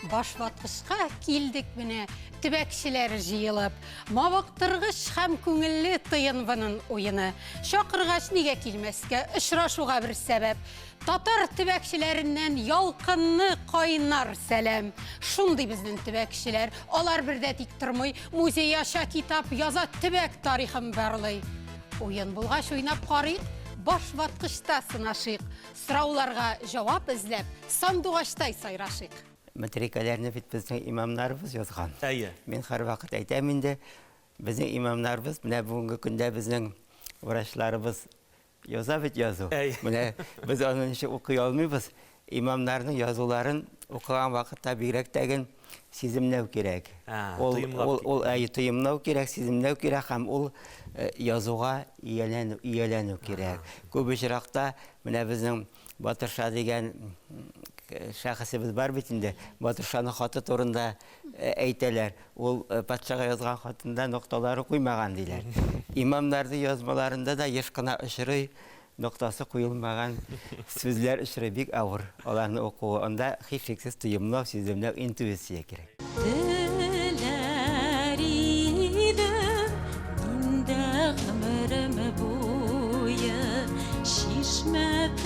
Başvatqışqa келдік міне, тібәкшілер жиылып, мавықтырғыш һәм көңілі тыйынвының ойыны. Шақырғаш неге келмеске, ұшырашуға бір сәбәп. Татар тібәкшілерінен ялқынны қайнар сәлем. Шундай біздің тібәкшілер, алар бірдә тик тұрмай, музей аша китап яза тібәк тарихын барлай. Ойын бұлғаш ойнап қарайық, башватқышта сынашық. Сұрауларға жауап ізләп, сандуғаштай сайрашық. Материкаларны бит безнең имамнарыбыз язган. Мен һәр вакыт әйтәм инде, безнең имамнарыбыз менә бүгенге көндә безнең врачларыбыз яза бит язу. Менә без аны ничек укый алмыйбыз. Имамнарның язуларын укыган вакытта бигрәк тәген сиземләү кирәк. Ул тыйымлау кирәк, сиземләү кирәк һәм ул язуга ияләнү кирәк. Күп очракта менә безнең Батырша дигән шәхесебез бар бит инде. Батыршаның хаты турында әйтәләр. Ул патшага язган хатында нокталары куймаган диләр. Имамнарның язмаларында да еш кына очрый, ноктасы куелмаган сүзләр очрый, бик авыр. Аларны укуы анда һичшиксез тыйымлау, сиземләү, интуиция кирәк. Шишмәт